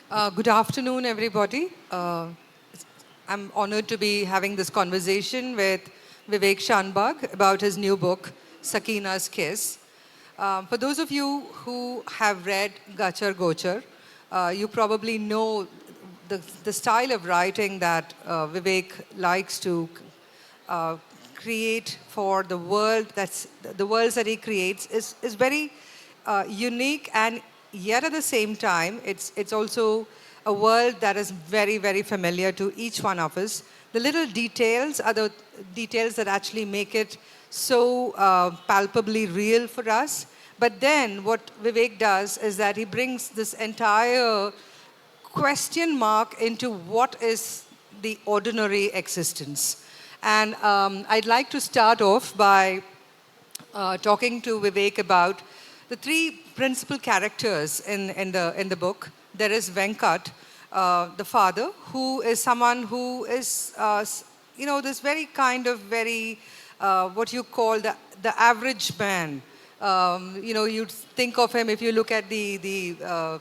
Good afternoon, everybody. I'm honored to be having this conversation with Vivek Shanbhag about his new book, Sakina's Kiss. For those of you who have read Gachar Gochar, you probably know the style of writing that Vivek likes to uh, create for the world. That's the worlds that he creates is very unique, and yet at the same time it's also a world that is very, very familiar to each one of us. The little details are the details that actually make it so palpably real for us. But then what Vivek does is that he brings this entire question mark into what is the ordinary existence. And I'd like to start off by talking to Vivek about the three principal characters in the book. There is Venkat, the father, who is someone who is, this very kind of very, what you call the average man. You'd think of him if you look at the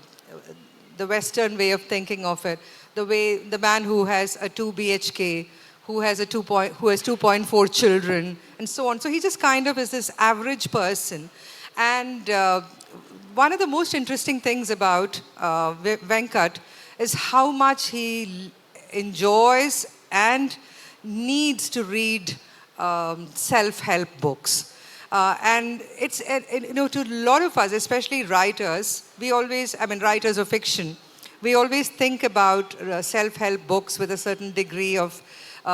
Western way of thinking of it, the man who has a 2 BHK, who has 2.4 children, and so on. So he just kind of is this average person. And one of the most interesting things about Venkat is how much he enjoys and needs to read self-help books. And it's, to a lot of us, especially writers, writers of fiction, we always think about self-help books with a certain degree of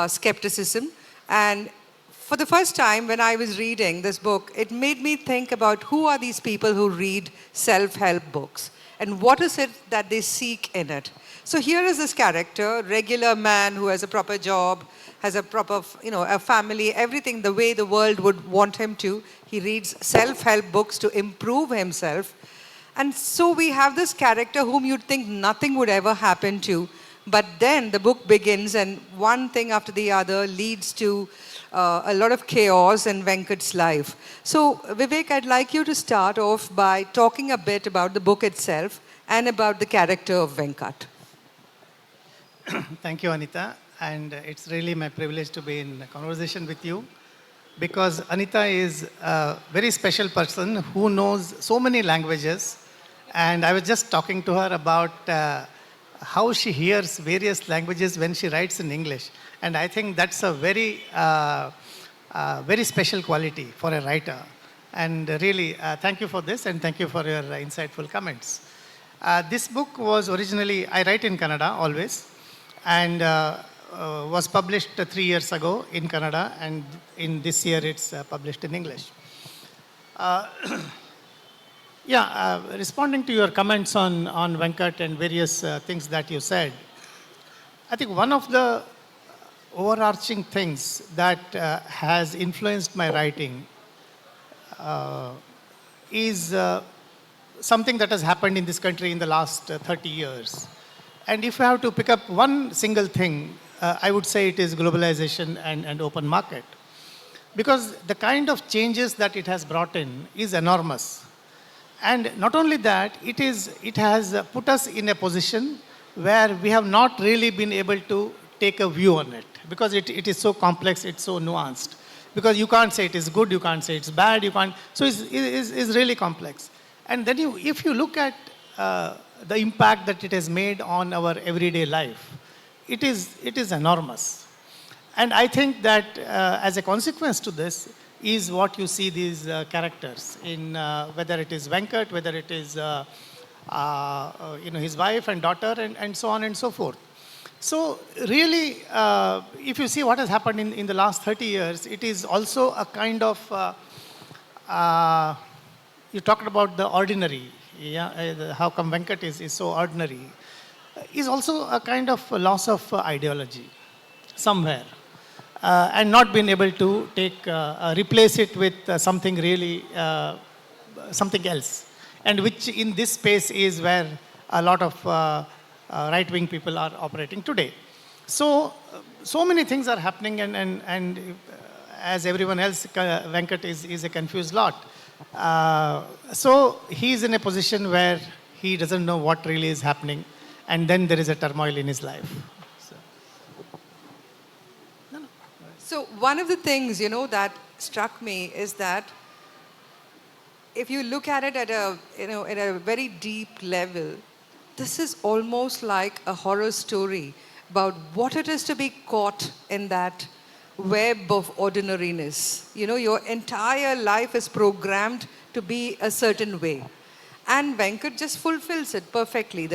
skepticism. And for the first time, when I was reading this book, it made me think about who are these people who read self-help books and what is it that they seek in it. So here is this character, regular man who has a proper job, has a proper, a family, everything the way the world would want him to. He reads self-help books to improve himself. And so we have this character whom you'd think nothing would ever happen to. But then the book begins and one thing after the other leads to a lot of chaos in Venkat's life. So Vivek, I'd like you to start off by talking a bit about the book itself and about the character of Venkat. Thank you, Anita. And it's really my privilege to be in a conversation with you because Anita is a very special person who knows so many languages. And I was just talking to her about how she hears various languages when she writes in English. And I think that's a very, very special quality for a writer. And really, thank you for this and thank you for your insightful comments. This book was originally, I write in Kannada always, and was published 3 years ago in Kannada, and in this year it's published in English. Responding to your comments on Venkat and various things that you said, I think one of the overarching things that has influenced my writing is something that has happened in this country in the last 30 years. And if I have to pick up one single thing, I would say it is globalization and open market. Because the kind of changes that it has brought in is enormous. And not only that, it has put us in a position where we have not really been able to take a view on it. Because it is so complex, it's so nuanced. Because you can't say it is good, you can't say it's bad, you can't. So it's really complex. And then if you look at the impact that it has made on our everyday life, it is enormous. And I think that as a consequence to this is what you see these characters in, whether it is Venkat, whether it is his wife and daughter and so on and so forth. So really, if you see what has happened in the last 30 years, it is also a kind of, you talked about the ordinary, how come Venkat is so ordinary, is also a kind of loss of ideology somewhere. And not being able to replace it with something really, something else. And which in this space is where a lot of right-wing people are operating today. So many things are happening and as everyone else, Venkat is a confused lot. So he's in a position where he doesn't know what really is happening. and then there is a turmoil in his life. So, So one of the things, that struck me is that if you look at it at a very deep level, this is almost like a horror story about what it is to be caught in that web of ordinariness. Your entire life is programmed to be a certain way. And Venkat just fulfills it perfectly.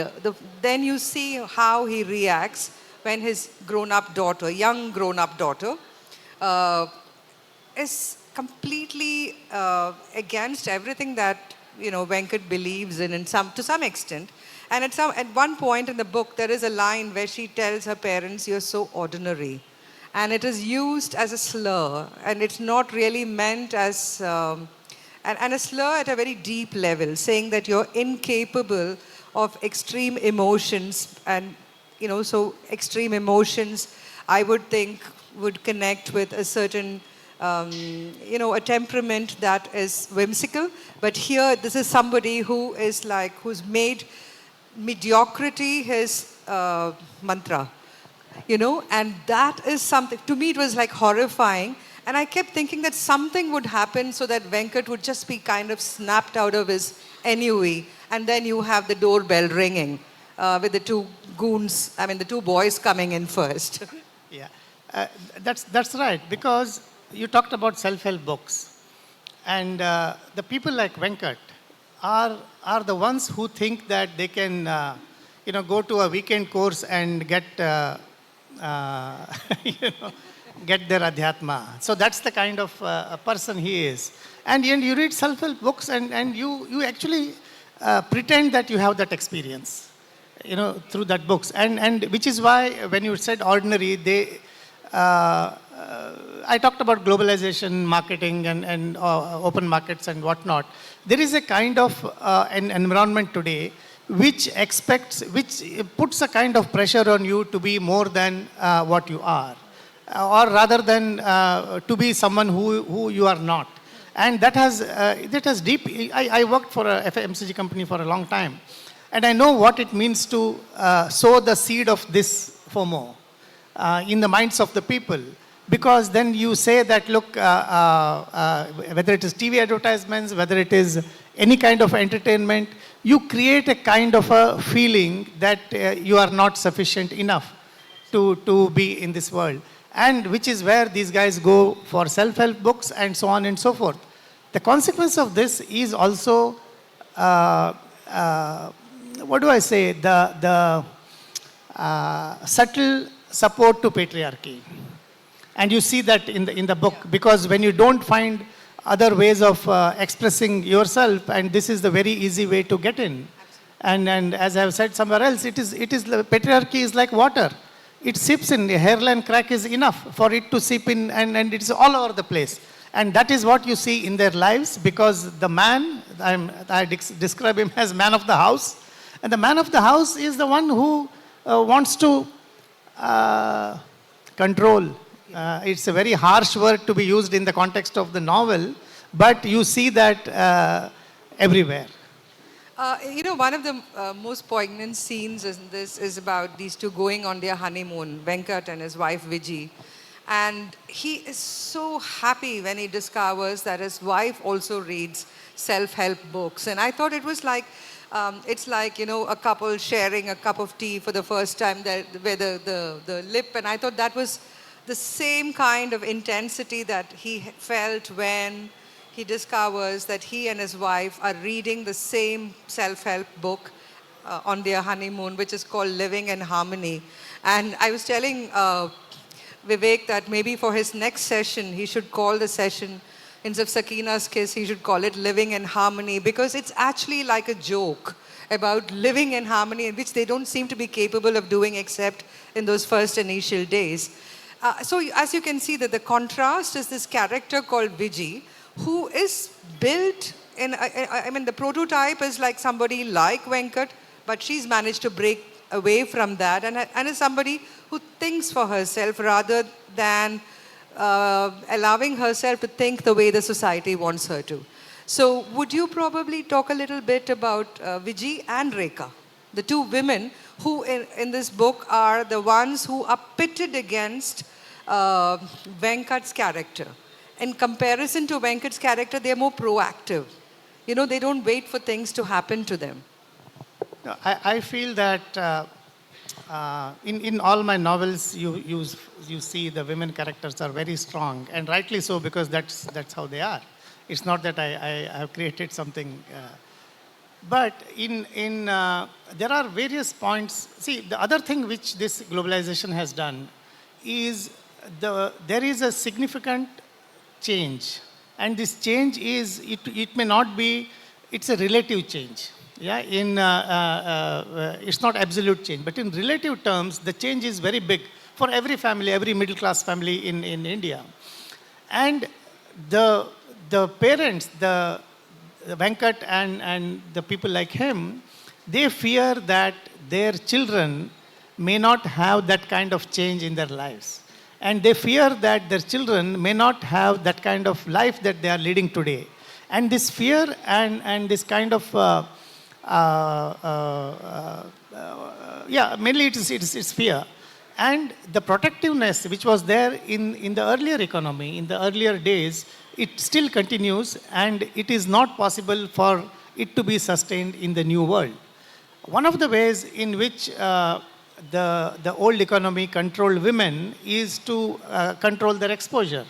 Then you see how he reacts when his young grown-up daughter, is completely against everything that Venkat believes in to some extent. And at one point in the book, there is a line where she tells her parents, "You're so ordinary," and it is used as a slur, and it's not really meant as and a slur at a very deep level, saying that you're incapable of extreme emotions, and so extreme emotions, I would think, would connect with a certain a temperament that is whimsical. But here, this is somebody who's made mediocrity his mantra, and that is something, to me, it was like horrifying. And I kept thinking that something would happen so that Venkat would just be kind of snapped out of his ennui, and then you have the doorbell ringing with the two the two boys coming in first. yeah, that's right, because you talked about self-help books, and the people like Venkat are the ones who think that they can go to a weekend course and get get their adhyatma. So that's the kind of a person he is. And you read self-help books, and you actually pretend that you have that experience, through that books. And which is why when you said ordinary, I talked about globalization, marketing, and open markets and whatnot. There is a kind of an environment today which puts a kind of pressure on you to be more than what you are, or rather than to be someone who you are not. And that has deep. I worked for a FMCG company for a long time, and I know what it means to sow the seed of this FOMO in the minds of the people. Because then you say that, look, whether it is TV advertisements, whether it is any kind of entertainment, you create a kind of a feeling that you are not sufficient enough to be in this world. And which is where these guys go for self-help books and so on and so forth. The consequence of this is also, what do I say, the subtle support to patriarchy. And you see that in the book, because when you don't find other ways of expressing yourself, and this is the very easy way to get in. And as I have said somewhere else, patriarchy is like water. It seeps in. A hairline crack is enough for it to seep in, and it is all over the place. And that is what you see in their lives, because the man, I describe him as man of the house, and the man of the house is the one who wants to control. It's a very harsh word to be used in the context of the novel, but you see that everywhere. One of the most poignant scenes in this is about these two going on their honeymoon, Venkat and his wife Viji. And he is so happy when he discovers that his wife also reads self-help books. And I thought it was like, it's like, a couple sharing a cup of tea for the first time where the lip. And I thought that was the same kind of intensity that he felt when he discovers that he and his wife are reading the same self-help book on their honeymoon, which is called Living in Harmony. And I was telling Vivek that maybe for his next session, he should call the session, instead of Sakina's Kiss, he should call it Living in Harmony, because it's actually like a joke about living in harmony, which they don't seem to be capable of doing except in those first initial days. So as you can see, that the contrast is this character called Viji, who is built in, the prototype is like somebody like Venkat, but she's managed to break away from that and is somebody who thinks for herself rather than allowing herself to think the way the society wants her to. So would you probably talk a little bit about Viji and Rekha? the two women who in this book are the ones who are pitted against Venkat's character. In comparison to Venkat's character, they're more proactive. You know, they don't wait for things to happen to them. No, I feel that in all my novels, you see the women characters are very strong, and rightly so, because that's how they are. It's not that I have created something. But there are various points. See, the other thing which this globalization has done is there is a significant change. And this change is, it may not be, it's a relative change. Yeah, it's not absolute change, but in relative terms, the change is very big for every family, every middle class family in India. And the parents, the Venkat and the people like him, they fear that their children may not have that kind of change in their lives. And they fear that their children may not have that kind of life that they are leading today. And this fear and this kind of, mainly it's fear. And the protectiveness which was there in the earlier economy, in the earlier days, it still continues, and it is not possible for it to be sustained in the new world. One of the ways in which the old economy controlled women is to control their exposure,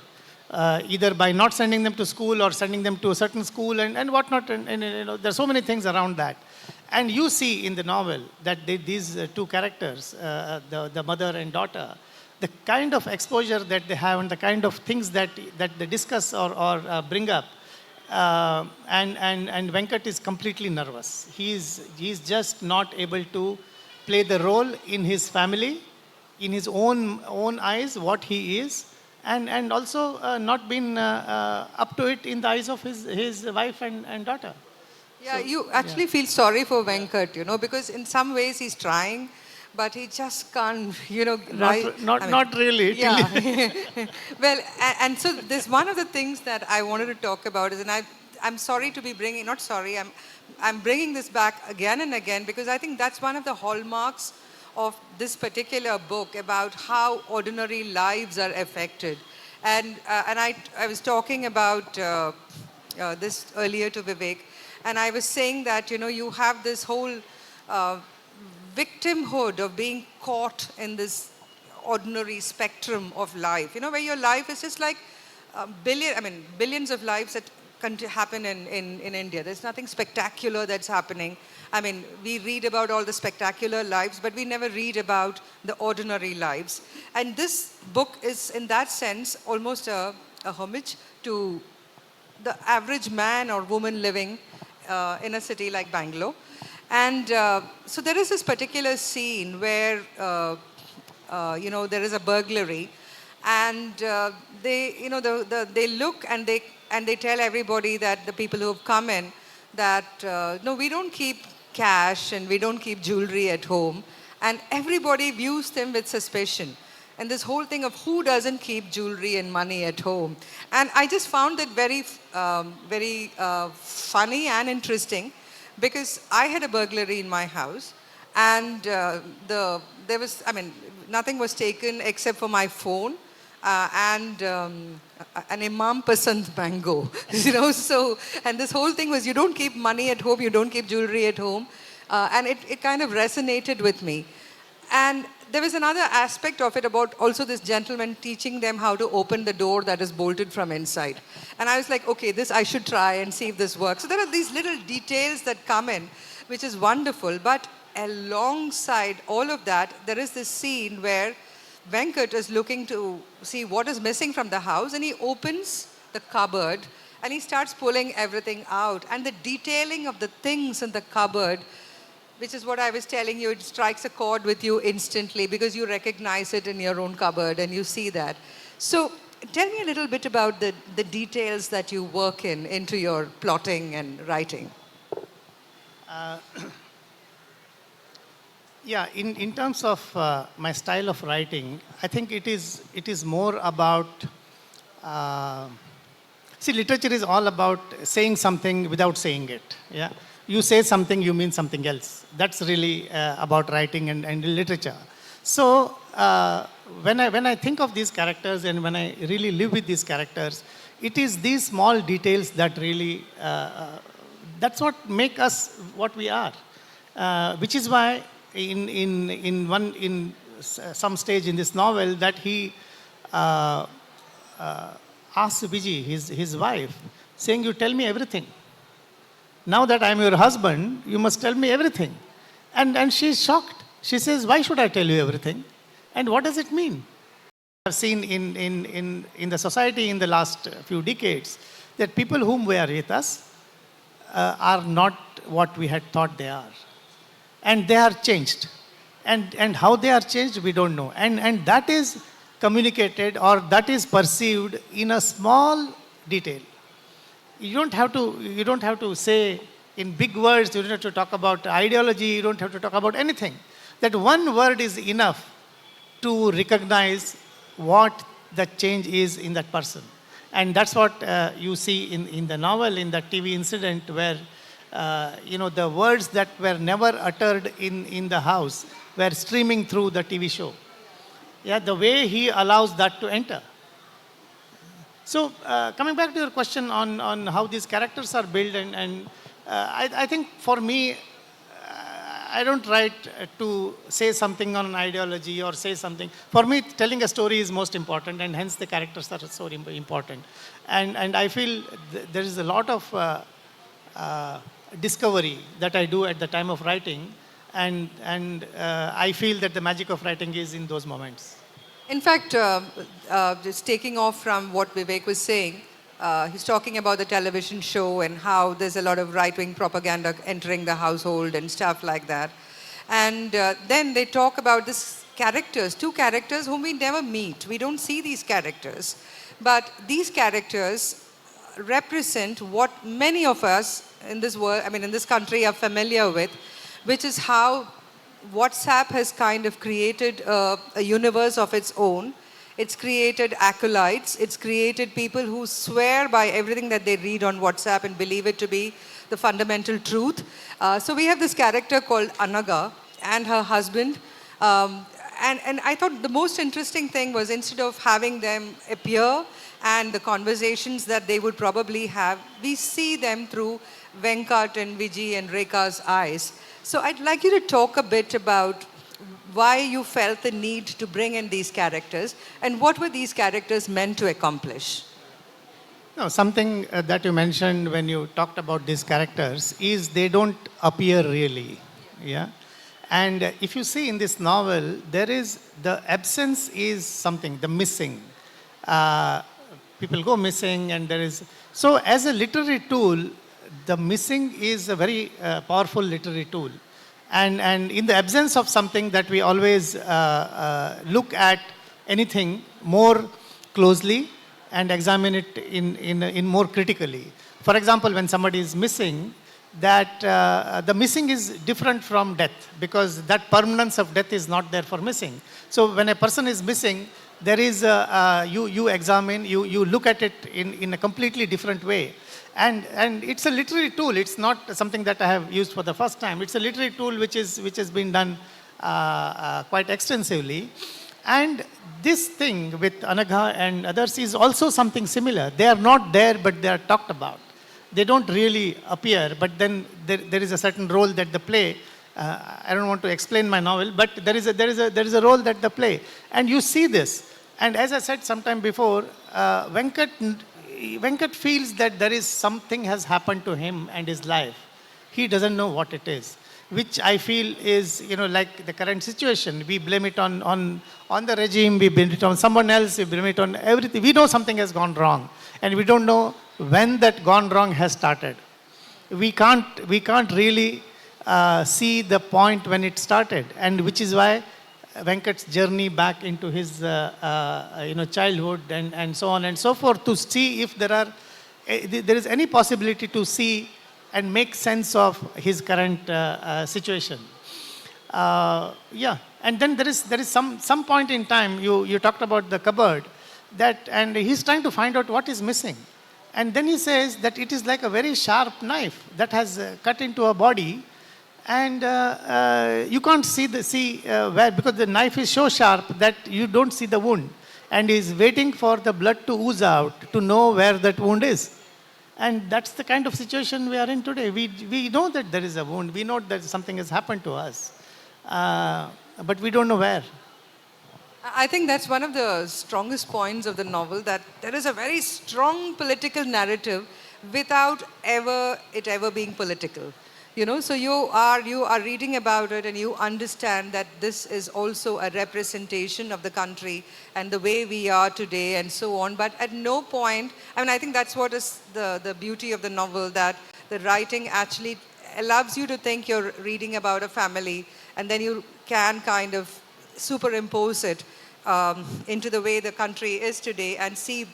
either by not sending them to school or sending them to a certain school and whatnot. And you know, there's so many things around that. And you see in the novel that these two characters, the mother and daughter, the kind of exposure that they have and the kind of things that they discuss or bring up. And Venkat is completely nervous. He's just not able to play the role in his family, in his own eyes, what he is, and also not been up to it in the eyes of his wife and daughter. Yeah, So, you actually feel sorry for Venkat, you know, because in some ways he's trying, but he just can't, you know, Not really. Yeah. Well, and so this one of the things that I wanted to talk about is, and I'm sorry to be bringing, not sorry, I'm bringing this back again and again, because I think that's one of the hallmarks of this particular book about how ordinary lives are affected. And I was talking about this earlier to Vivek, and I was saying that, you know, you have this whole victimhood of being caught in this ordinary spectrum of life, you know, where your life is just like billions of lives that happen in India. There's nothing spectacular that's happening. I mean, we read about all the spectacular lives, but we never read about the ordinary lives. And this book is, in that sense, almost a homage to the average man or woman living in a city like Bangalore. And so there is this particular scene where, you know, there is a burglary, and they, you know, they look and they tell everybody, that the people who have come in, that no, we don't keep cash and we don't keep jewelry at home, and everybody views them with suspicion. And this whole thing of who doesn't keep jewelry and money at home. And I just found it very funny and interesting, because I had a burglary in my house, and there was, I mean, nothing was taken except for my phone and an Imam Pasand mango, you know. So, and this whole thing was, you don't keep money at home, you don't keep jewelry at home, and it kind of resonated with me. And there was another aspect of it about also this gentleman teaching them how to open the door that is bolted from inside. And I was like, okay, this I should try and see if this works. So there are these little details that come in, which is wonderful. But alongside all of that, there is this scene where Venkat is looking to see what is missing from the house, and he opens the cupboard and he starts pulling everything out. And the detailing of the things in the cupboard, which is what I was telling you, it strikes a chord with you instantly, because you recognize it in your own cupboard and you see that. So tell me a little bit about the details that you work into your plotting and writing. Yeah, in terms of my style of writing, I think it is more about, see, literature is all about saying something without saying it. Yeah, you say something, you mean something else. That's really about writing and literature. So when I think of these characters and when I really live with these characters, it is these small details that really, that's what make us what we are. Which is why in some stage in this novel that he asks Viji, his wife, saying, "You tell me everything. Now that I'm your husband, you must tell me everything." And she's shocked. She says, "Why should I tell you everything? And what does it mean?" I've seen in the society in the last few decades that people whom were with us are not what we had thought they are. And they are changed. And how they are changed, we don't know. And that is communicated or that is perceived in a small detail. You don't have to say in big words, you don't have to talk about ideology, you don't have to talk about anything. That one word is enough to recognize what the change is in that person. And that's what you see in the novel, in the TV incident where the words that were never uttered in the house were streaming through the TV show. Yeah, the way he allows that to enter. So coming back to your question on how these characters are built, and I think for me, I don't write to say something on an ideology or say something. For me, telling a story is most important, and hence the characters are so important. And I feel there is a lot of discovery that I do at the time of writing, and I feel that the magic of writing is in those moments. In fact, just taking off from what Vivek was saying, he's talking about the television show and how there's a lot of right-wing propaganda entering the household and stuff like that. And then they talk about these characters, two characters whom we never meet. We don't see these characters. But these characters represent what many of us in this world, in this country are familiar with, which is how WhatsApp has kind of created a universe of its own. It's created acolytes. It's created people who swear by everything that they read on WhatsApp and believe it to be the fundamental truth. So we have this character called Anaga and her husband. And I thought the most interesting thing was instead of having them appear and the conversations that they would probably have, we see them through Venkat and Viji and Rekha's eyes. So I'd like you to talk a bit about why you felt the need to bring in these characters and what were these characters meant to accomplish? No, something that you mentioned when you talked about these characters is they don't appear really. Yeah. And if you see in this novel, there is the absence is something, the missing. People go missing and there is... So as a literary tool, the missing is a very powerful literary tool. And in the absence of something that we always look at anything more closely and examine it in more critically. For example, when somebody is missing, that the missing is different from death because that permanence of death is not there for missing. So when a person is missing, there is you examine, you look at it in a completely different way. And it's a literary tool. It's not something that I have used for the first time. It's a literary tool which has been done quite extensively. And this thing with Anagha and others is also something similar. They are not there, but they are talked about. They don't really appear, but then there is a certain role that they play. I don't want to explain my novel, but there is a role that they play. And you see this. And as I said sometime before, Venkat feels that there is something has happened to him and his life. He doesn't know what it is, which I feel is, like the current situation. We blame it on the regime, we blame it on someone else, we blame it on everything. We know something has gone wrong, and we don't know when that gone wrong has started. We can't really see the point when it started, and which is why Venkat's journey back into his childhood and so on and so forth, to see if there is any possibility to see and make sense of his current situation. And then there is some point in time, you talked about the cupboard, and he's trying to find out what is missing. And then he says that it is like a very sharp knife that has cut into a body, and you can't see where, because the knife is so sharp that you don't see the wound, and is waiting for the blood to ooze out to know where that wound is. And that's the kind of situation we are in today. We know that there is a wound, we know that something has happened to us, but we don't know where. I think that's one of the strongest points of the novel, that there is a very strong political narrative without it ever being political. You know, so you are reading about it and you understand that this is also a representation of the country and the way we are today and so on. But at no point, I mean, I think that's what is the beauty of the novel, that the writing actually allows you to think you're reading about a family, and then you can kind of superimpose it into the way the country is today and see,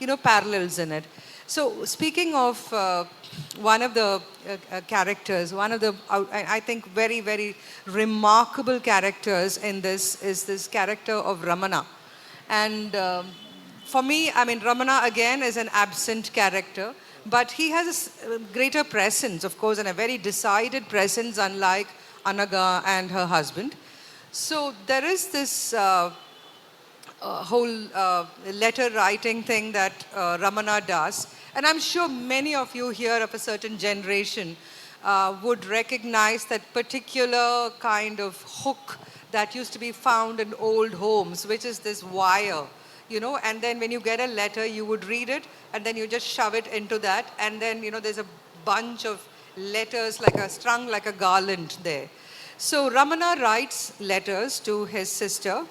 you know, parallels in it. So speaking of one of the characters, one of the, I think, very, very remarkable characters in this is this character of Ramana. And for me, I mean, Ramana again is an absent character, but he has a greater presence, of course, and a very decided presence, unlike Anaga and her husband. So there is this whole letter writing thing that Ramana does. And I'm sure many of you here of a certain generation would recognize that particular kind of hook that used to be found in old homes, which is this wire, you know, and then when you get a letter, you would read it, and then you just shove it into that, and then, you know, there's a bunch of letters strung like a garland there. So Ramana writes letters to his sister.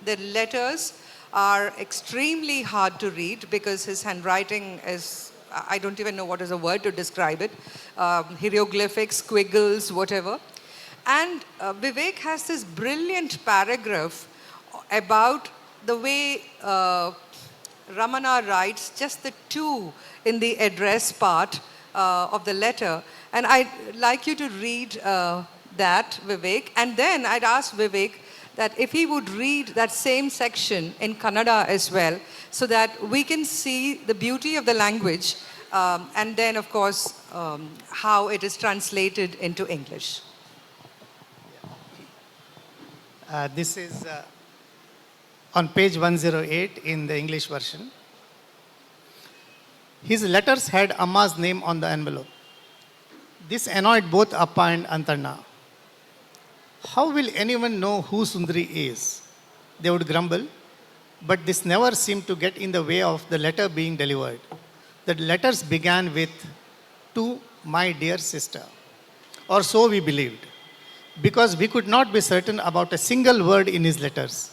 The letters are extremely hard to read because his handwriting is, I don't even know what is a word to describe it, hieroglyphics, squiggles, whatever. And Vivek has this brilliant paragraph about the way Ramana writes just the two in the address part of the letter. And I'd like you to read that, Vivek. And then I'd ask Vivek that if he would read that same section in Kannada as well, so that we can see the beauty of the language, and then, of course, how it is translated into English. This is on page 108 in the English version. His letters had Amma's name on the envelope. This annoyed both Appa and Antarna. How will anyone know who Sundari is? They would grumble, but this never seemed to get in the way of the letter being delivered. The letters began with, "To my dear sister," or so we believed, because we could not be certain about a single word in his letters.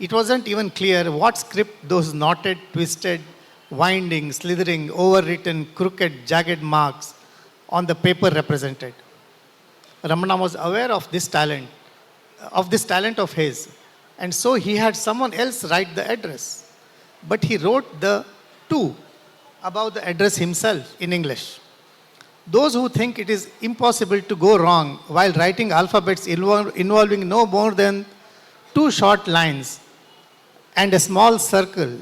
It wasn't even clear what script those knotted, twisted, winding, slithering, overwritten, crooked, jagged marks on the paper represented. Ramana was aware of this talent of his, and so he had someone else write the address. But he wrote the "to" above the address himself in English. Those who think it is impossible to go wrong while writing alphabets involving no more than 2 short lines and a small circle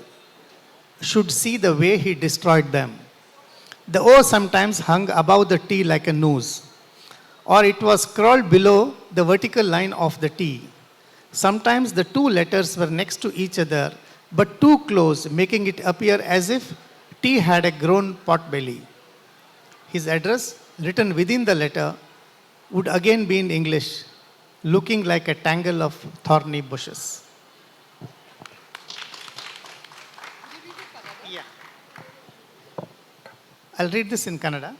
should see the way he destroyed them. The O sometimes hung above the T like a noose, or it was scrawled below the vertical line of the T. Sometimes the 2 letters were next to each other, but too close, making it appear as if T had a grown potbelly. His address, written within the letter, would again be in English, looking like a tangle of thorny bushes. Yeah. I'll read this in Kannada.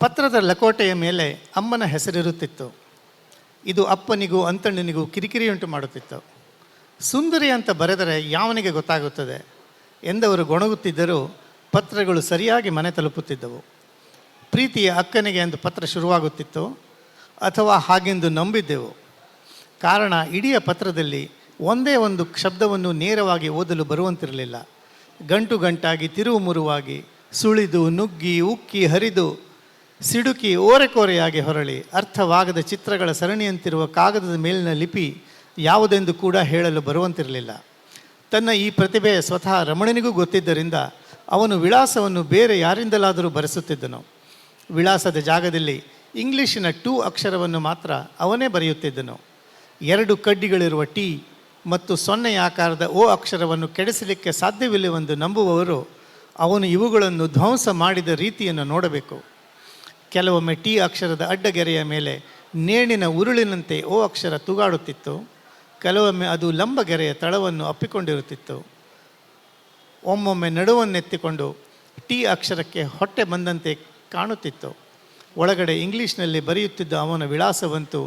ಪತ್ರದ ಲಕೋಟೆಯ ಮೇಲೆ ಅಮ್ಮನ ಹೆಸರಿರುತ್ತಿತ್ತು. ಇದು ಅಪ್ಪನಿಗೂ ಅಂತಣ್ಣನಿಗೂ ಕಿರಿಕಿರಿಯುಂಟು ಮಾಡುತ್ತಿತ್ತು. ಸುಂದರಿ ಅಂತ ಬರೆದರೆ ಯಾವನಿಗೆ ಗೊತ್ತಾಗುತ್ತದೆ ಎಂದವರು ಗೊಣಗುತ್ತಿದ್ದರೂ ಪತ್ರಗಳು ಸರಿಯಾಗಿ ಮನೆ ತಲುಪುತ್ತಿದ್ದವು. ಪ್ರೀತಿಯ ಅಕ್ಕನಿಗೆ ಎಂದು ಪತ್ರ ಶುರುವಾಗುತ್ತಿತ್ತು, ಅಥವಾ ಹಾಗೆಂದು ನಂಬಿದ್ದೆವು. ಕಾರಣ ಇಡೀ ಪತ್ರದಲ್ಲಿ ಒಂದೇ ಒಂದು ಶಬ್ದವನ್ನು ನೇರವಾಗಿ ಓದಲು ಬರುವಂತಿರಲಿಲ್ಲ. ಗಂಟು ಗಂಟಾಗಿ, ತಿರುವು ಮುರುವಾಗಿ, ಸುಳಿದು, ನುಗ್ಗಿ, ಉಕ್ಕಿ, ಹರಿದು, ಸಿಡುಕಿ, ಓರೆಕೋರೆಯಾಗಿ ಹೊರಳಿ, ಅರ್ಥವಾಗದ ಚಿತ್ರಗಳ ಸರಣಿಯಂತಿರುವ ಕಾಗದದ ಮೇಲಿನ ಲಿಪಿ ಯಾವುದೆಂದು ಕೂಡ ಹೇಳಲು ಬರುವಂತಿರಲಿಲ್ಲ. ತನ್ನ ಈ ಪ್ರತಿಭೆ ಸ್ವತಃ ರಮಣನಿಗೂ ಗೊತ್ತಿದ್ದರಿಂದ ಅವನು ವಿಳಾಸವನ್ನು ಬೇರೆ ಯಾರಿಂದಲಾದರೂ ಬರೆಸುತ್ತಿದ್ದನು. ವಿಳಾಸದ ಜಾಗದಲ್ಲಿ ಇಂಗ್ಲೀಷಿನ ಟು ಅಕ್ಷರವನ್ನು ಮಾತ್ರ ಅವನೇ ಬರೆಯುತ್ತಿದ್ದನು. 2 ಕಡ್ಡಿಗಳಿರುವ ಟಿ ಮತ್ತು 0 ಆಕಾರದ ಓ ಅಕ್ಷರವನ್ನು ಕೆಡಿಸಲಿಕ್ಕೆ ಸಾಧ್ಯವಿಲ್ಲವೆಂದು ನಂಬುವವರು ಅವನು ಇವುಗಳನ್ನು ಧ್ವಂಸ ಮಾಡಿದ ರೀತಿಯನ್ನು ನೋಡಬೇಕು. ಕೆಲವೊಮ್ಮೆ ಟಿ ಅಕ್ಷರದ ಅಡ್ಡಗೆರೆಯ ಮೇಲೆ ನೇಣಿನ ಉರುಳಿನಂತೆ ಓ ಅಕ್ಷರ ತೂಗಾಡುತ್ತಿತ್ತು. ಕೆಲವೊಮ್ಮೆ ಅದು ಲಂಬಗೆರೆಯ ತಳವನ್ನು ಅಪ್ಪಿಕೊಂಡಿರುತ್ತಿತ್ತು. ಒಮ್ಮೊಮ್ಮೆ ನಡುವನ್ನೆತ್ತಿಕೊಂಡು ಟಿ ಅಕ್ಷರಕ್ಕೆ ಹೊಟ್ಟೆ ಬಂದಂತೆ ಕಾಣುತ್ತಿತ್ತು. ಒಳಗಡೆ ಇಂಗ್ಲೀಷ್ನಲ್ಲಿ ಬರೆಯುತ್ತಿದ್ದ ಅವನ ವಿಳಾಸವಂತೂ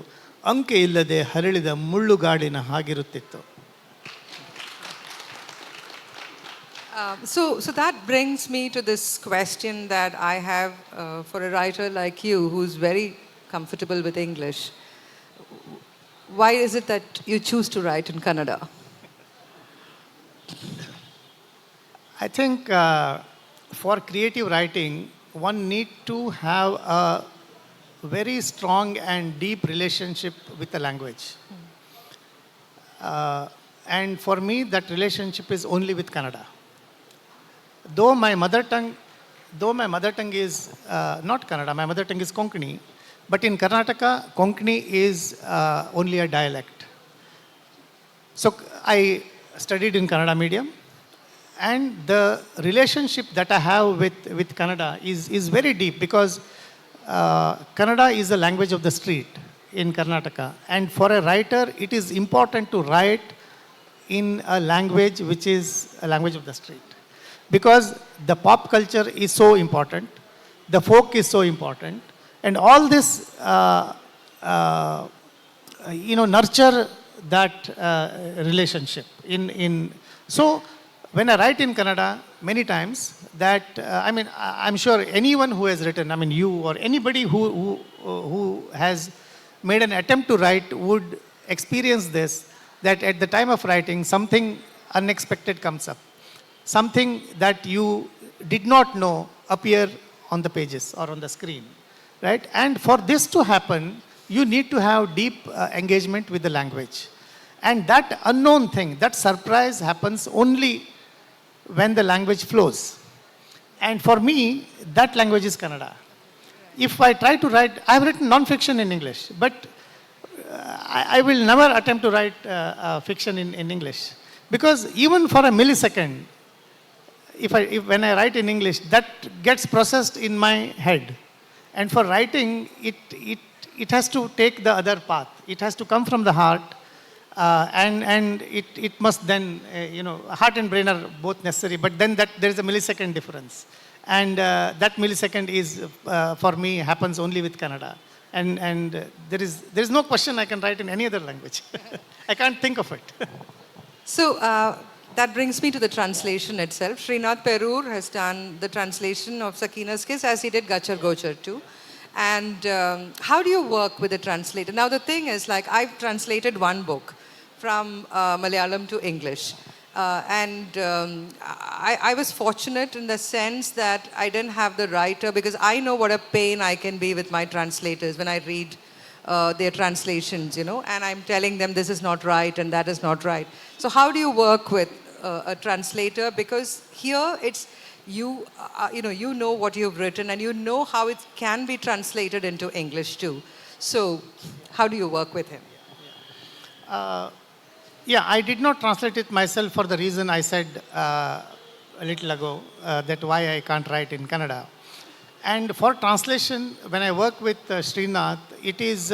ಅಂಕೆ ಇಲ್ಲದೆ ಹರಳಿದ ಮುಳ್ಳುಗಾಡಿನ ಹಾಗಿರುತ್ತಿತ್ತು. So that brings me to this question that I have for a writer like you who's very comfortable with English. Why is it that you choose to write in Kannada? I think for creative writing, one need to have a very strong and deep relationship with the language. And for me, that relationship is only with Kannada. Though my mother tongue is not Kannada, my mother tongue is Konkani, but in Karnataka, Konkani is only a dialect. So I studied in Kannada medium, and the relationship that I have with Kannada is very deep, because Kannada is the language of the street in Karnataka, and for a writer, it is important to write in a language which is a language of the street, because the pop culture is so important, the folk is so important, and all this nurture that relationship in so when I write in Kannada many times, that I'm sure anyone who has written, you or anybody who has made an attempt to write would experience this, that at the time of writing something unexpected comes up, something that you did not know appear on the pages or on the screen, right? And for this to happen, you need to have deep engagement with the language, and that unknown thing, that surprise happens only when the language flows. And for me, that language is Kannada. If I try to write, I have written non-fiction in English, but I will never attempt to write fiction in English, because even for a millisecond, when I write in English, that gets processed in my head. And for writing, it has to take the other path. It has to come from the heart, and it must then, heart and brain are both necessary, but then there is a millisecond difference. And that millisecond is, for me, happens only with Kannada. And there is no question I can write in any other language. I can't think of it. So that brings me to the translation itself. Srinath Perur has done the translation of Sakina's Kiss, as he did Gachar Gochar too. And how do you work with the translator? Now the thing is, like, I've translated one book from Malayalam to English. I was fortunate in the sense that I didn't have the writer, because I know what a pain I can be with my translators when I read their translations, and I'm telling them this is not right and that is not right. So how do you work with a translator? Because here it's you know what you've written, and you know how it can be translated into English too. So how do you work with him? I did not translate it myself for the reason I said a little ago, that why I can't write in Kannada. And for translation, when I work with Srinath, it is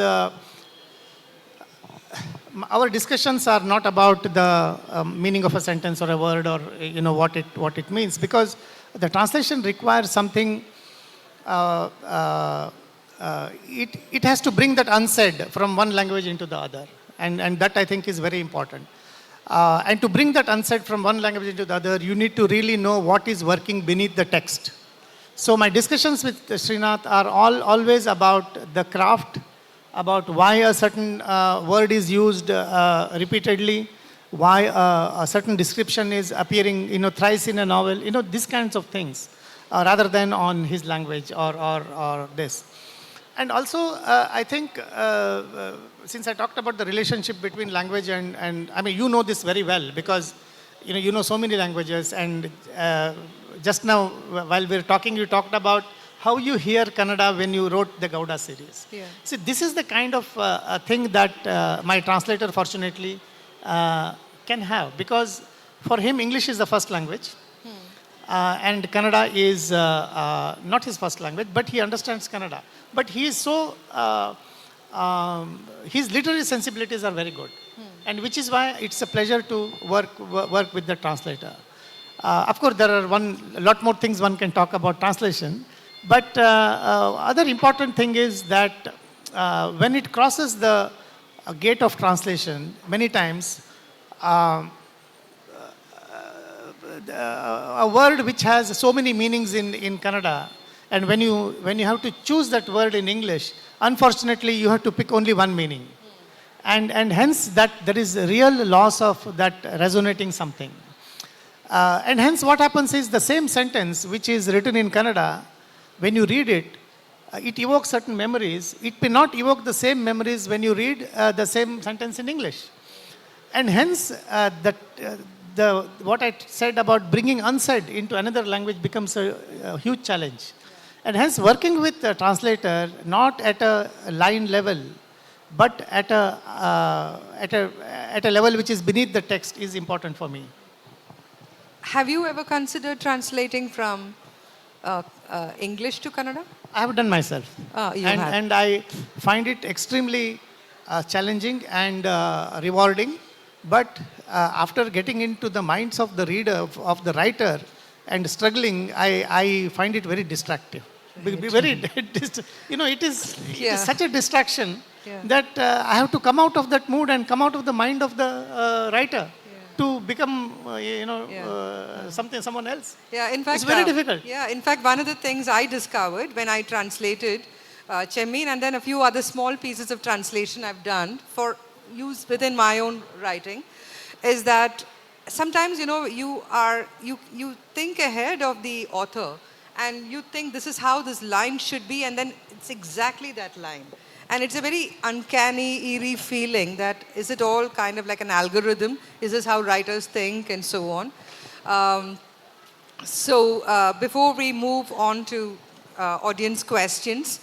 our discussions are not about the meaning of a sentence or a word, or what it means, because the translation requires something. It has to bring that unsaid from one language into the other, and that I think is very important. And to bring that unsaid from one language into the other, you need to really know what is working beneath the text. So my discussions with Srinath are always about the craft, about why a certain word is used repeatedly, why a certain description is appearing, thrice in a novel, these kinds of things, rather than on his language or this. And also, I think, since I talked about the relationship between language and you know this very well, because you know so many languages, and just now while we were talking, you talked about how you hear Kannada when you wrote the Gouda series. Yeah. See, this is the kind of thing that my translator, fortunately, can have, because for him, English is the first language. And Kannada is not his first language, but he understands Kannada. But he is so, his literary sensibilities are very good. And which is why it's a pleasure to work with the translator. Of course, there are a lot more things one can talk about translation. But other important thing is that when it crosses the gate of translation, many times, a word which has so many meanings in Kannada, and when you have to choose that word in English, unfortunately you have to pick only one meaning, and hence that there is a real loss of that resonating something, and hence what happens is the same sentence which is written in Kannada, when you read it, it evokes certain memories. It may not evoke the same memories when you read the same sentence in English, and hence what I said about bringing unsaid into another language becomes a huge challenge. And hence, working with a translator, not at a line level, but at a level which is beneath the text, is important for me. Have you ever considered translating from English to Kannada? I have done myself. You have. And I find it extremely challenging and rewarding. But after getting into the minds of the reader, of the writer, and struggling, I find it very distracting. It is such a distraction that I have to come out of that mood and come out of the mind of the writer to become, someone else. Yeah, in fact, it's very difficult. Yeah, in fact, one of the things I discovered when I translated Chemin, and then a few other small pieces of translation I've done for use within my own writing, is that sometimes you think ahead of the author, and you think this is how this line should be, and then it's exactly that line. And it's a very uncanny, eerie feeling that is it all kind of like an algorithm? Is this how writers think, and so on? So before we move on to audience questions,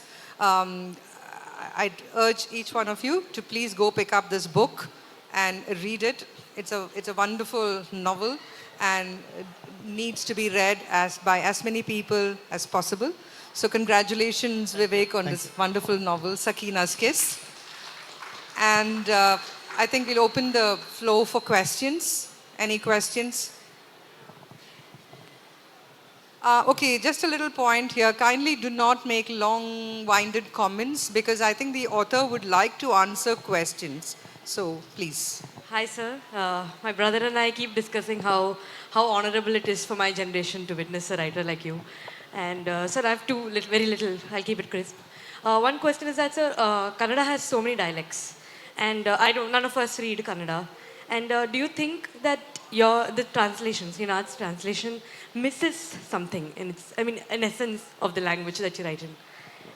I'd urge each one of you to please go pick up this book and read it. It's a wonderful novel and needs to be read by as many people as possible. So congratulations, Vivek, on this wonderful novel, Sakina's Kiss. And I think we'll open the floor for questions. Any questions? Okay, just a little point here. Kindly do not make long-winded comments, because I think the author would like to answer questions. So, please. Hi, sir. My brother and I keep discussing how honorable it is for my generation to witness a writer like you. And, sir, I have very little. I'll keep it crisp. One question is that, sir, Kannada has so many dialects. And none of us read Kannada. And do you think that the translations, Srinath's translation, misses something in essence of the language that you write in?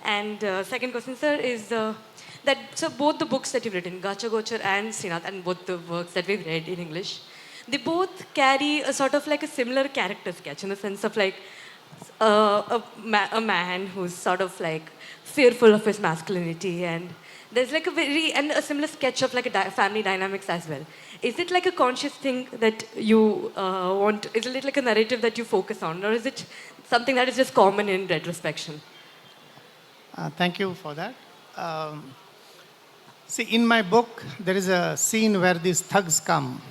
And second question, sir, is so both the books that you've written, Gacha Gochar and Srinath, and both the works that we've read in English, they both carry a sort of like a similar character sketch, in the sense of like a man who's sort of like fearful of his masculinity, and there's like a similar sketch of like family dynamics as well. Is it like a conscious thing that you want? Is it like a narrative that you focus on, or is it something that is just common in retrospection? Thank you for that. See, in my book, there is a scene where these thugs come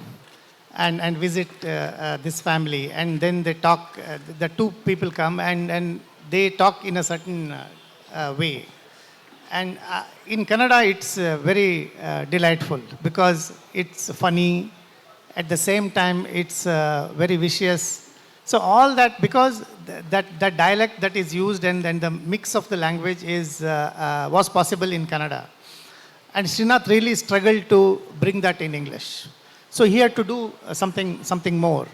and visit this family, and then they talk. The two people come and they talk in a certain way. And in Kannada, it's very delightful, because it's funny. At the same time, it's very vicious. So all that, because that dialect that is used and the mix of the language was possible in Kannada. And Srinath really struggled to bring that in English. So he had to do something more.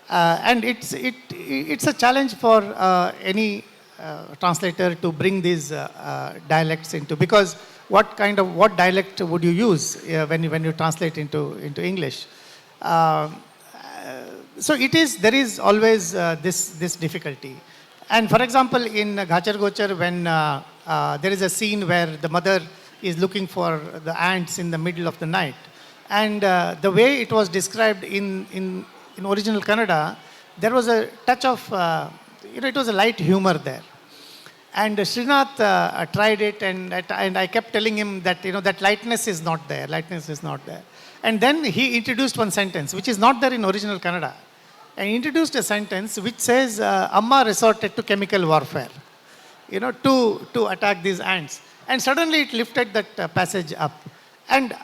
And it's a challenge for any translator to bring these dialects into, because what dialect would you use when you translate into English? So there is always this difficulty. And for example, in Ghachar Gochar, when there is a scene where the mother is looking for the ants in the middle of the night, and the way it was described in original Kannada, there was a touch of, it was a light humor there. And Srinath tried it, and I kept telling him that, that lightness is not there, lightness is not there. And then he introduced one sentence, which is not there in original Kannada. And he introduced a sentence which says, Amma resorted to chemical warfare, to attack these ants. And suddenly it lifted that passage up. And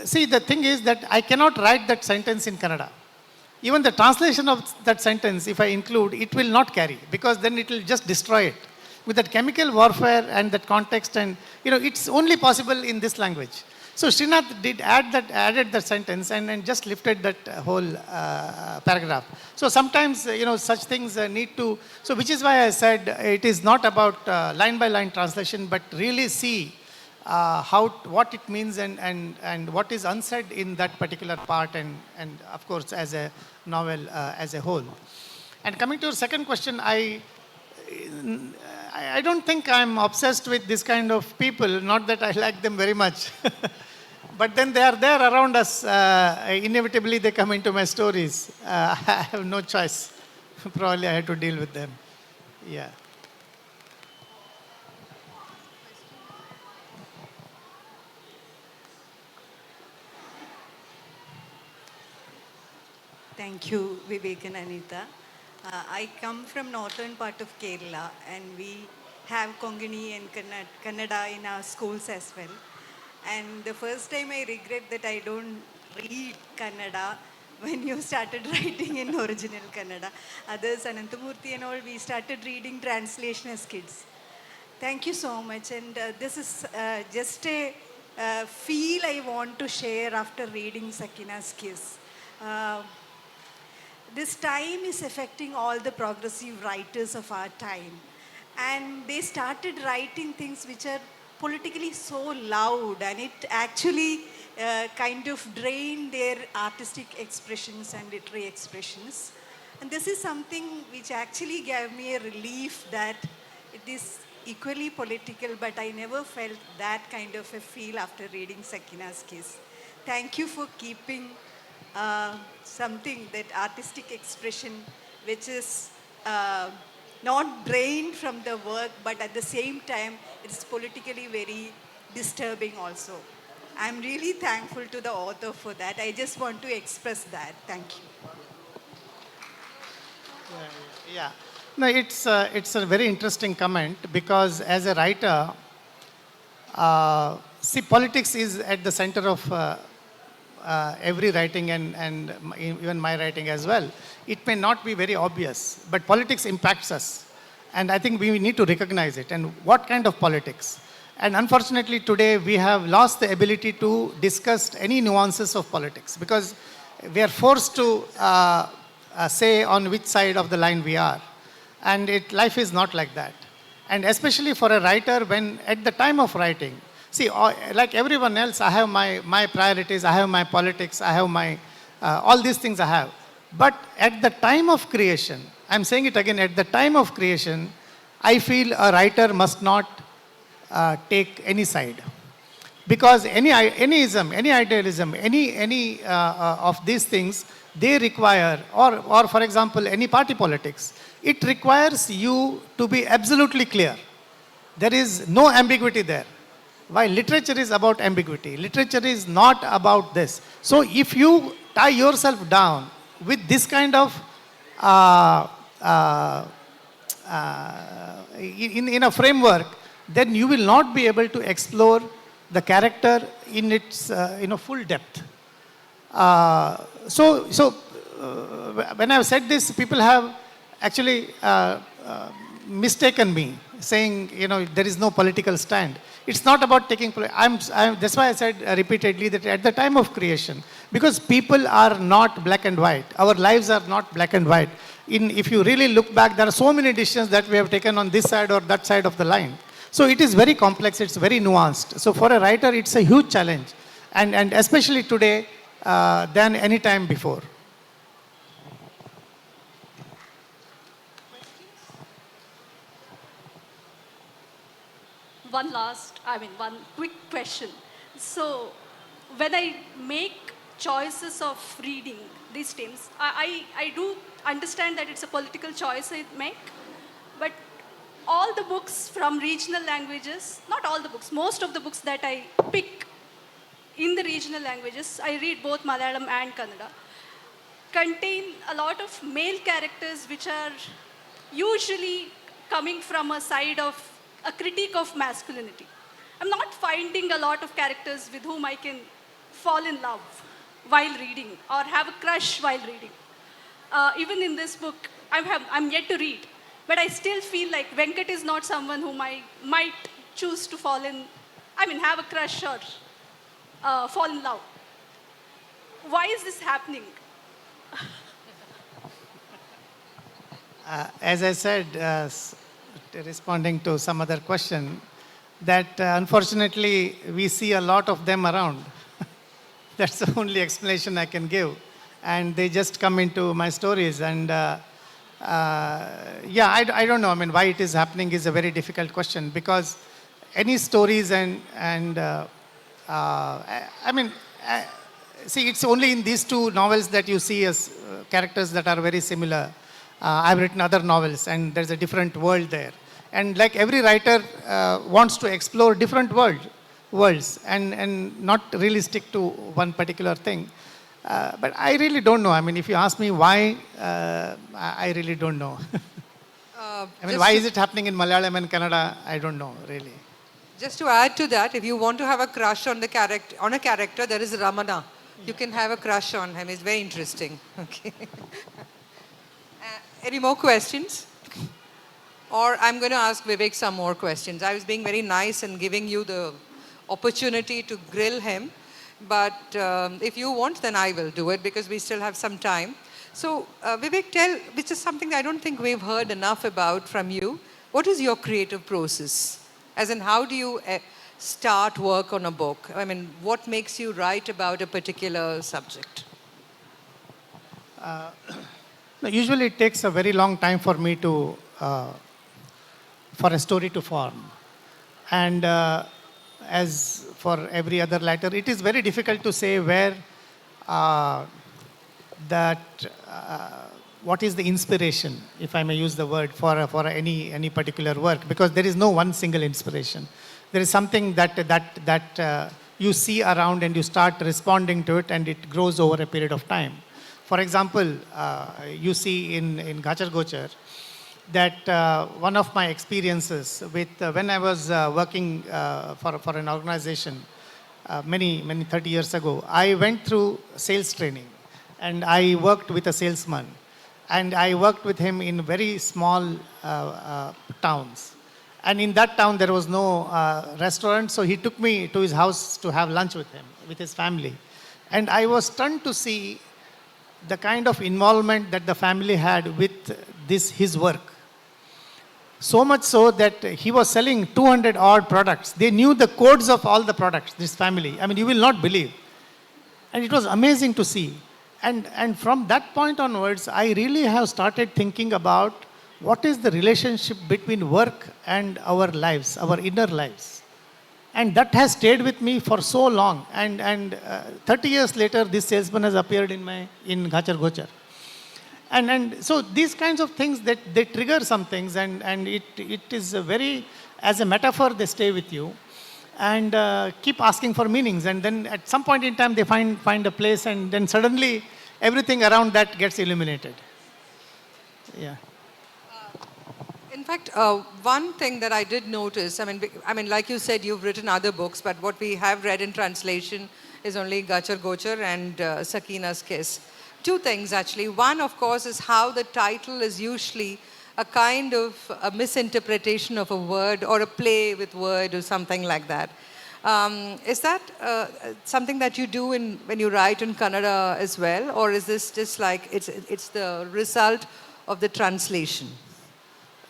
see, the thing is that I cannot write that sentence in Kannada. Even the translation of that sentence, if I include, it will not carry, because then it will just destroy it. With that chemical warfare and that context, and it's only possible in this language. So Srinath added that sentence and just lifted that whole paragraph. So sometimes, such things need to, so which is why I said it is not about line by line translation, but really see what it means and what is unsaid in that particular part, and of course as a novel as a whole. And coming to your second question, I don't think I'm obsessed with this kind of people, not that I like them very much. But then they are there around us. Inevitably, they come into my stories. I have no choice. Probably I have to deal with them. Yeah. Thank you, Vivek and Anita. I come from northern part of Kerala, and we have Konkani and Kannada in our schools as well. And the first time I regret that I don't read Kannada when you started writing in original Kannada. Others, Anantamurthy and all, we started reading translation as kids. Thank you so much. And this is just a feel I want to share after reading Sakina's Kiss. This time is affecting all the progressive writers of our time. And they started writing things which are politically so loud, and it actually kind of drained their artistic expressions and literary expressions. And this is something which actually gave me a relief that it is equally political, but I never felt that kind of a feel after reading Sakina's Kiss. Thank you for keeping something, that artistic expression, which is not drained from the work, but at the same time, it's politically very disturbing also. I'm really thankful to the author for that. I just want to express that. Thank you. Yeah. No, it's a very interesting comment, because as a writer, see, politics is at the center of every writing and even my writing as well. It may not be very obvious, but politics impacts us. And I think we need to recognize it. And what kind of politics? And unfortunately today we have lost the ability to discuss any nuances of politics, because we are forced to say on which side of the line we are. And life is not like that. And especially for a writer, when at the time of writing, see, like everyone else, I have my priorities, I have my politics, I have my, all these things I have. But at the time of creation, I'm saying it again, at the time of creation, I feel a writer must not take any side. Because any ism, any idealism, any of these things, they require, or for example, any party politics, it requires you to be absolutely clear. There is no ambiguity there. While literature is about ambiguity, literature is not about this. So if you tie yourself down with this kind of, in a framework, then you will not be able to explore the character in its full depth. When I've said this, people have actually mistaken me, saying, there is no political stand. It's not about taking, that's why I said repeatedly that at the time of creation, because people are not black and white, our lives are not black and white. If you really look back, there are so many decisions that we have taken on this side or that side of the line. So it is very complex, it's very nuanced. So for a writer, it's a huge challenge, and especially today than any time before. one quick question. So, when I make choices of reading these times, I do understand that it's a political choice I make, but all the books from regional languages, not all the books, most of the books that I pick in the regional languages, I read both Malayalam and Kannada, contain a lot of male characters which are usually coming from a side of a critique of masculinity. I'm not finding a lot of characters with whom I can fall in love while reading or have a crush while reading. Even in this book, I'm yet to read, but I still feel like Venkat is not someone whom I might choose to have a crush or fall in love. Why is this happening? As I said, responding to some other question, that unfortunately we see a lot of them around. That's the only explanation I can give. And they just come into my stories. And I don't know. I mean, why it is happening is a very difficult question, because any stories see, it's only in these two novels that you see as characters that are very similar. I've written other novels, and there's a different world there. And like every writer wants to explore different worlds and not really stick to one particular thing. But I really don't know. I mean, if you ask me why, I really don't know. Why is it happening in Malayalam and Kannada? I don't know, really. Just to add to that, if you want to have a crush on a character, there is Ramana. You can have a crush on him. It's very interesting. Okay. Any more questions? Or I'm going to ask Vivek some more questions. I was being very nice and giving you the opportunity to grill him. But if you want, then I will do it, because we still have some time. So Vivek, which is something I don't think we've heard enough about from you. What is your creative process? As in, how do you start work on a book? I mean, what makes you write about a particular subject? Usually it takes a very long time for me to, for a story to form. And as for every other writer, it is very difficult to say where what is the inspiration, if I may use the word, for any particular work, because there is no one single inspiration. There is something that you see around and you start responding to it, and it grows over a period of time. For example, you see in Gachar Gochar that one of my experiences with when I was working for an organization many 30 years ago, I went through sales training, and I worked with a salesman, and I worked with him in very small towns. And in that town there was no restaurant, so he took me to his house to have lunch with him, with his family. And I was stunned to see the kind of involvement that the family had with his work. So much so that he was selling 200 odd products. They knew the codes of all the products, this family. I mean, you will not believe. And it was amazing to see. And from that point onwards, I really have started thinking about what is the relationship between work and our lives, our inner lives. And that has stayed with me for so long. And 30 years later, this salesman has appeared in Gachar Gochar. And so these kinds of things, that they trigger some things, and it is as a metaphor, they stay with you and keep asking for meanings. And then at some point in time, they find a place, and then suddenly everything around that gets illuminated. Yeah. In fact, one thing that I did notice, I mean, like you said, you've written other books, but what we have read in translation is only Gachar Gochar and Sakina's Kiss. Two things, actually. One, of course, is how the title is usually a kind of a misinterpretation of a word, or a play with word, or something like that. Is that something that you do when you write in Kannada as well, or is this just like it's the result of the translation?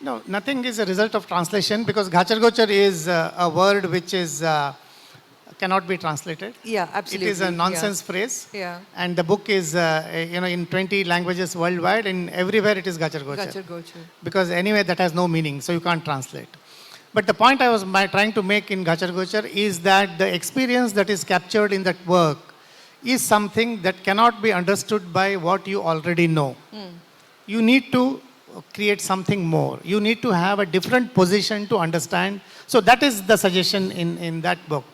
No, nothing is a result of translation, because Gachar Gochar is a word which is cannot be translated. Yeah, absolutely. It is a nonsense phrase. Yeah. And the book is in 20 languages worldwide, and everywhere it is Gachar Gochar. Gachar Gochar. Because anyway, that has no meaning, so you can't translate. But the point I was trying to make in Gachar Gochar is that the experience that is captured in that work is something that cannot be understood by what you already know. You need to create something more. You need to have a different position to understand. So that is the suggestion in that book.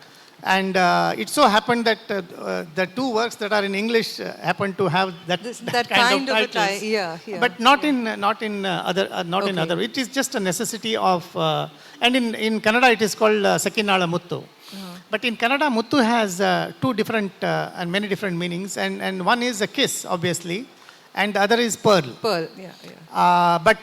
And it so happened that the two works that are in English happen to have that kind of titles. Yeah. But not in other in other. It is just a necessity of. And in Kannada it is called Sakinala Muttu. But in Kannada, Muttu has two different and many different meanings. And one is a kiss, obviously, and the other is pearl. Pearl, yeah. But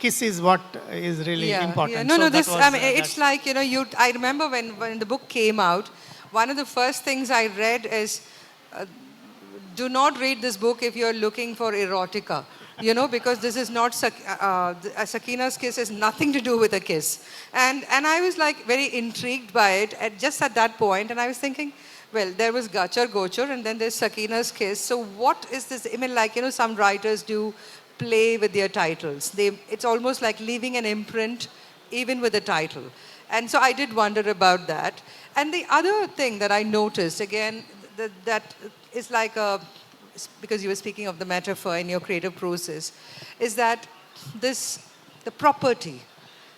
kiss is what is really important. Yeah. No, So that this, was, I mean, it's like, I remember when the book came out, one of the first things I read is, do not read this book if you're looking for erotica. Because this is not, Sakina's kiss has nothing to do with a kiss. And I was like very intrigued by it just at that point, and I was thinking, well, there was Gachar Gochar and then there's Sakina's kiss. So what is this? I mean, like, some writers do play with their titles. It's almost like leaving an imprint even with a title. And so I did wonder about that. And the other thing that I noticed, again, that is like because you were speaking of the metaphor in your creative process, is that the property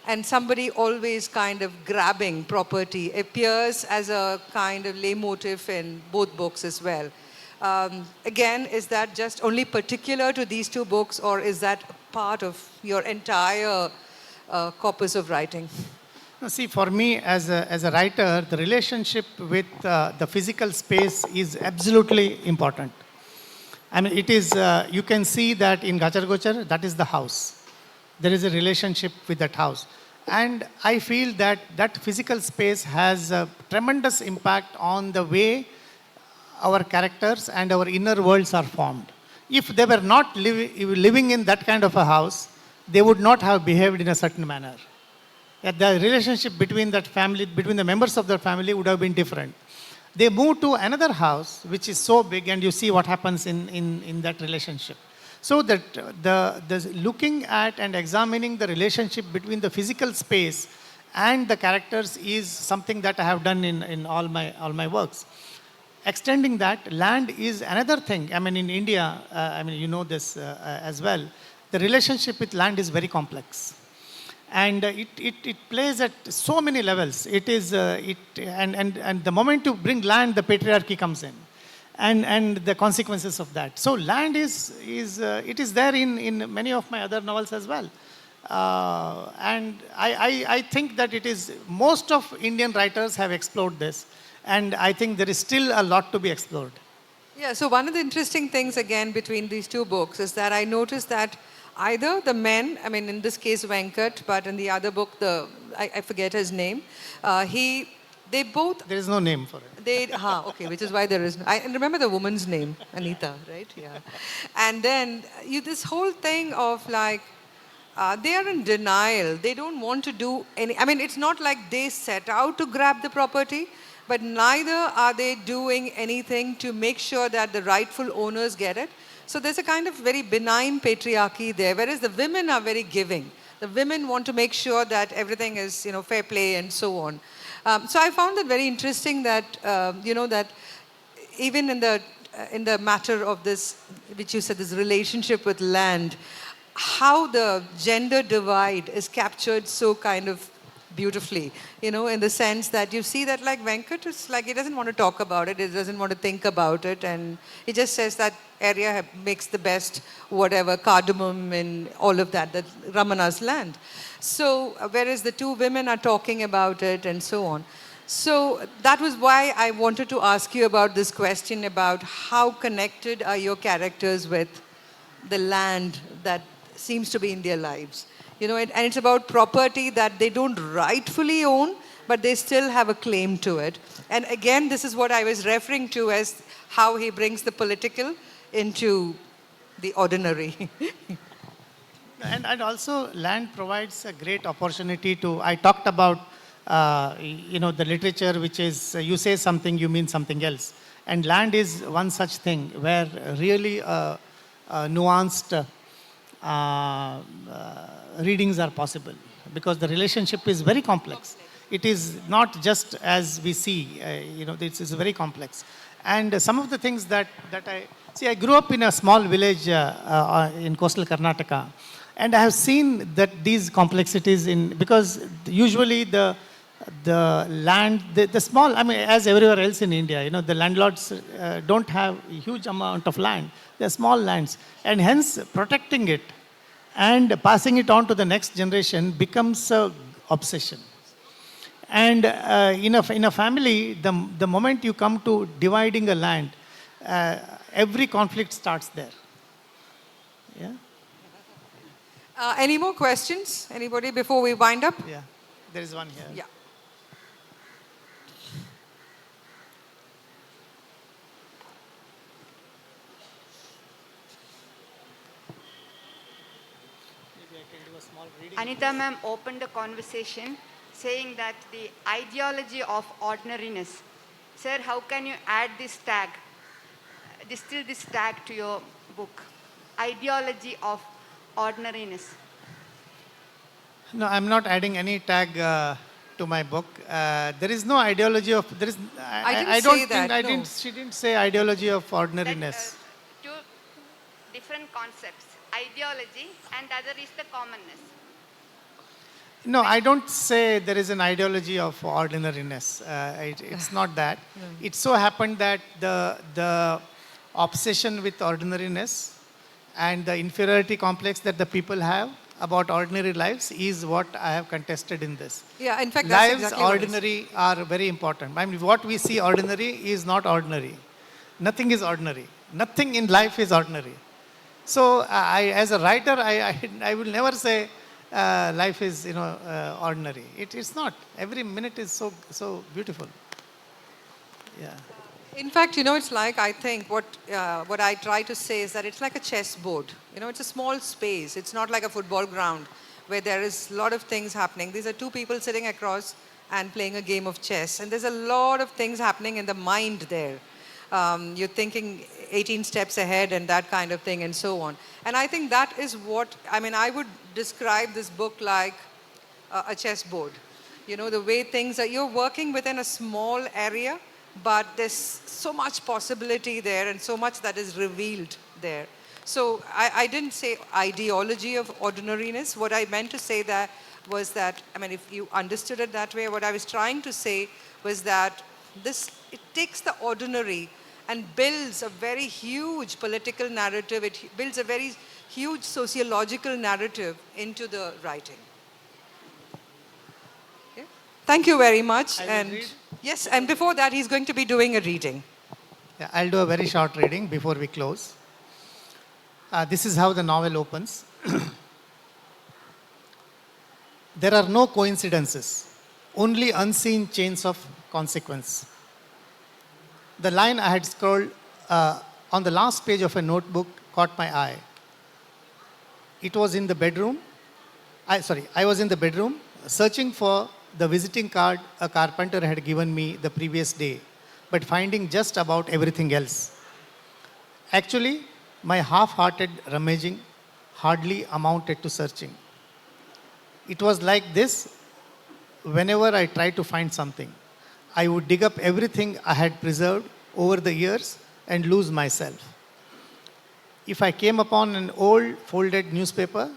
and somebody always kind of grabbing property appears as a kind of leitmotif in both books as well. Again, is that just only particular to these two books, or is that part of your entire corpus of writing? No, see, for me as a writer, the relationship with the physical space is absolutely important. I mean, it is, you can see that in Gachar Gochar, that is the house. There is a relationship with that house. And I feel that that physical space has a tremendous impact on the way our characters and our inner worlds are formed. If they were not living in that kind of a house, they would not have behaved in a certain manner. The relationship between that family, between the members of that family would have been different. They move to another house, which is so big, and you see what happens in that relationship. So that the looking at and examining the relationship between the physical space and the characters is something that I have done in all my works. Extending that, land is another thing. I mean, in India, you know this as well. The relationship with land is very complex. And it plays at so many levels. It is and the moment you bring land, the patriarchy comes in, and the consequences of that. So land is there in many of my other novels as well. And I think that it is most of Indian writers have explored this, and I think there is still a lot to be explored. Yeah. So one of the interesting things again between these two books is that I noticed that either the men, I mean, in this case Venkat, but in the other book, I forget his name, they both... There is no name for it. Okay, which is why there is... I remember the woman's name, Anita, right? Yeah. And then this whole thing of like, they are in denial. They don't want to do any... I mean, it's not like they set out to grab the property, but neither are they doing anything to make sure that the rightful owners get it. So there's a kind of very benign patriarchy there, whereas the women are very giving. The women want to make sure that everything is, fair play and so on. So I found that very interesting that, that even in the matter of this, which you said, this relationship with land, how the gender divide is captured so kind of beautifully, in the sense that you see that like Venkat is like, he doesn't want to talk about it, he doesn't want to think about it, and he just says that area makes the best whatever, cardamom and all of that Ramana's land. So, whereas the two women are talking about it and so on. So, that was why I wanted to ask you about this question about how connected are your characters with the land that seems to be in their lives. And it's about property that they don't rightfully own, but they still have a claim to it. And again, this is what I was referring to as how he brings the political into the ordinary. And also, land provides a great opportunity to... I talked about, the literature, which is, you say something, you mean something else. And land is one such thing where really nuanced readings are possible. because the relationship is very complex. It is not just as we see, this is very complex. And some of the things that I grew up in a small village in coastal Karnataka, and I have seen that these complexities because usually the land, the small, I mean, as everywhere else in India, the landlords don't have a huge amount of land. They're small lands. And hence, protecting it and passing it on to the next generation becomes an obsession. And in a family, the moment you come to dividing a land, every conflict starts there. Yeah? Any more questions? Anybody before we wind up? Yeah. There is one here. Yeah. Anita ma'am opened the conversation saying that the ideology of ordinariness. Sir, how can you add this tag, this tag to your book? Ideology of ordinariness. No, I'm not adding any tag to my book. There is no ideology of, there is, I didn't say that, no. She didn't say ideology of ordinariness. Two different concepts, ideology and the other is the commonness. No, I don't say there is an ideology of ordinariness. It's not that. It so happened that the obsession with ordinariness and the inferiority complex that the people have about ordinary lives is what I have contested in this. Yeah, in fact, that's lives exactly what it is. ordinary are very important. I mean, what we see ordinary is not ordinary. Nothing is ordinary. Nothing in life is ordinary. So, as a writer, I will never say life is ordinary. It's not. Every minute is so beautiful. Yeah. In fact, it's like, I think what I try to say is that it's like a chessboard. It's a small space. It's not like a football ground where there is a lot of things happening. These are two people sitting across and playing a game of chess. And there's a lot of things happening in the mind there. You're thinking 18 steps ahead and that kind of thing and so on. And I think that is what, I would describe this book like a chessboard. The way things are, you're working within a small area, but there's so much possibility there and so much that is revealed there. So I didn't say ideology of ordinariness. What I meant to say that was that, if you understood it that way, what I was trying to say was that it takes the ordinary and builds a very huge political narrative. It builds a very huge sociological narrative into the writing. Okay? Thank you very much. Yes, and before that, he's going to be doing a reading. Yeah, I'll do a very short reading before we close. This is how the novel opens. There are no coincidences, only unseen chains of consequence. The line I had scrolled on the last page of a notebook caught my eye. It was in the bedroom. I was in the bedroom searching for the visiting card a carpenter had given me the previous day, but finding just about everything else. Actually, my half-hearted rummaging hardly amounted to searching. It was like this whenever I tried to find something. I would dig up everything I had preserved over the years and lose myself. If I came upon an old folded newspaper,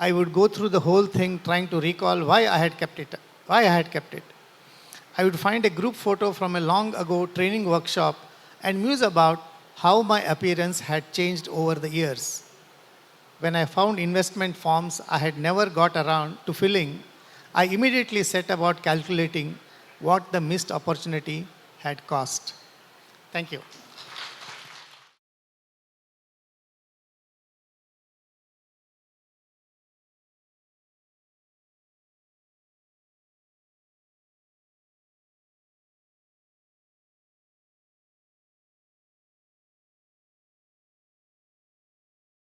I would go through the whole thing trying to recall why I had kept it. I would find a group photo from a long ago training workshop and muse about how my appearance had changed over the years. When I found investment forms I had never got around to filling, I immediately set about calculating what the missed opportunity had cost. Thank you.